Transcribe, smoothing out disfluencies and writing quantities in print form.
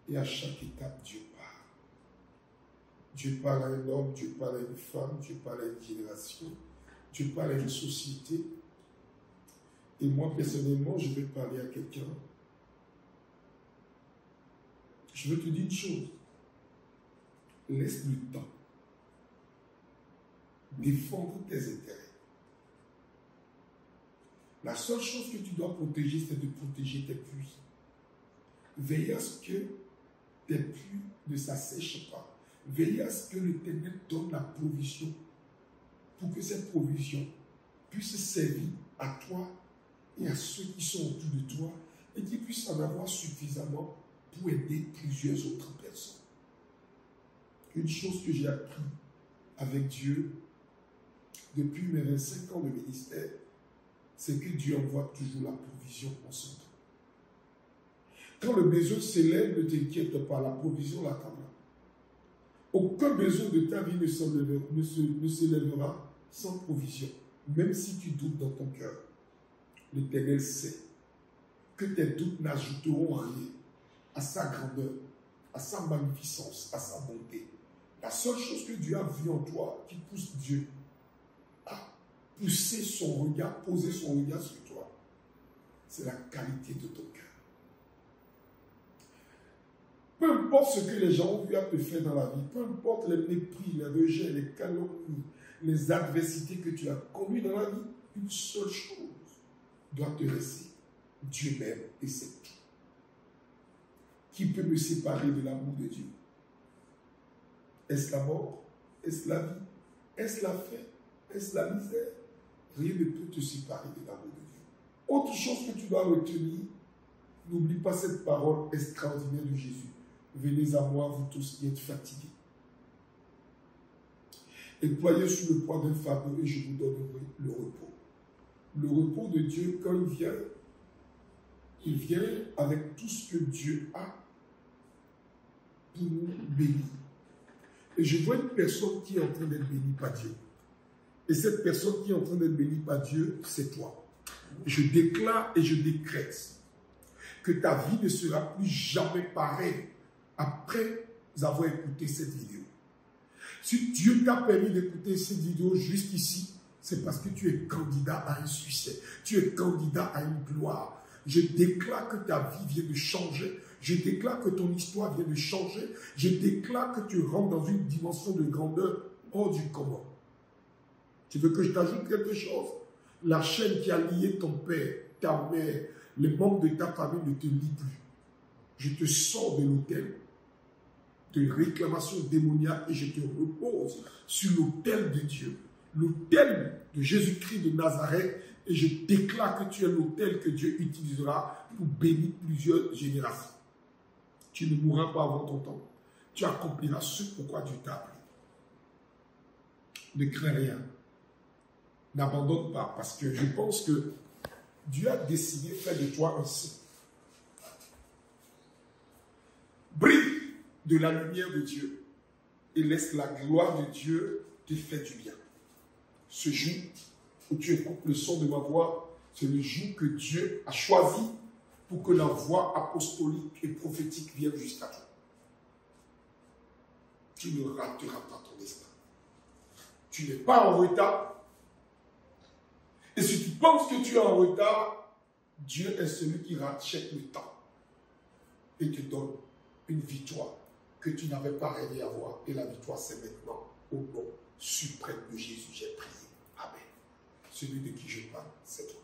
Et à chaque étape, Dieu parle. Dieu parle à un homme, Dieu parle à une femme, Dieu parle à une génération, Dieu parle à une société. Et moi, personnellement, je vais parler à quelqu'un. Je veux te dire une chose. Laisse le temps défendre tes intérêts. La seule chose que tu dois protéger, c'est de protéger tes puits. Veille à ce que tes puits ne s'assèchent pas. Veille à ce que l'Éternel donne la provision pour que cette provision puisse servir à toi et à ceux qui sont autour de toi et qui puissent en avoir suffisamment pour aider plusieurs autres personnes. Une chose que j'ai appris avec Dieu depuis mes 25 ans de ministère, c'est que Dieu envoie toujours la provision en son temps. Quand le besoin s'élève, ne t'inquiète pas, la provision l'attendra. Aucun besoin de ta vie ne s'élèvera sans provision, même si tu doutes dans ton cœur. L'Éternel sait que tes doutes n'ajouteront rien à sa grandeur, à sa magnificence, à sa bonté. La seule chose que Dieu a vue en toi qui pousse Dieu à pousser son regard, poser son regard sur toi, c'est la qualité de ton cœur. Peu importe ce que les gens ont eu à te faire dans la vie, peu importe les mépris, les rejets, les calomnies, les adversités que tu as commis dans la vie, une seule chose doit te rester. Dieu m'aime et c'est tout. Qui peut me séparer de l'amour de Dieu? Est-ce la mort? Est-ce la vie? Est-ce la faim? Est-ce la misère? Rien ne peut te séparer de l'amour de Dieu. Autre chose que tu dois retenir, n'oublie pas cette parole extraordinaire de Jésus. Venez à moi, vous tous qui êtes fatigués. Et ployez sous le poids d'un fardeau et je vous donnerai le repos. Le repos de Dieu, quand il vient avec tout ce que Dieu a pour nous bénir. Et je vois une personne qui est en train d'être bénie par Dieu. Et cette personne qui est en train d'être bénie par Dieu, c'est toi. Je déclare et je décrète que ta vie ne sera plus jamais pareille après avoir écouté cette vidéo. Si Dieu t'a permis d'écouter cette vidéo jusqu'ici, c'est parce que tu es candidat à un succès. Tu es candidat à une gloire. Je déclare que ta vie vient de changer. Je déclare que ton histoire vient de changer. Je déclare que tu rentres dans une dimension de grandeur hors du commun. Tu veux que je t'ajoute quelque chose? La chaîne qui a lié ton père, ta mère, les membres de ta famille ne te lie plus. Je te sors de l'autel de réclamation démoniaque et je te repose sur l'autel de Dieu, l'autel de Jésus-Christ de Nazareth, et je déclare que tu es l'autel que Dieu utilisera pour bénir plusieurs générations. Tu ne mourras pas avant ton temps. Tu accompliras ce pourquoi Dieu t'a appelé. Ne crains rien. N'abandonne pas, parce que je pense que Dieu a décidé de faire de toi un saint. Brille de la lumière de Dieu et laisse la gloire de Dieu te faire du bien. Ce jour où tu écoutes le son de ma voix, c'est le jour que Dieu a choisi pour que la voix apostolique et prophétique vienne jusqu'à toi. Tu ne rateras pas ton destin. Tu n'es pas en retard. Et si tu penses que tu es en retard, Dieu est celui qui rachète le temps et te donne une victoire que tu n'avais pas rêvé avoir. Et la victoire, c'est maintenant au nom suprême de Jésus. J'ai prié. Amen. Celui de qui je parle, c'est toi.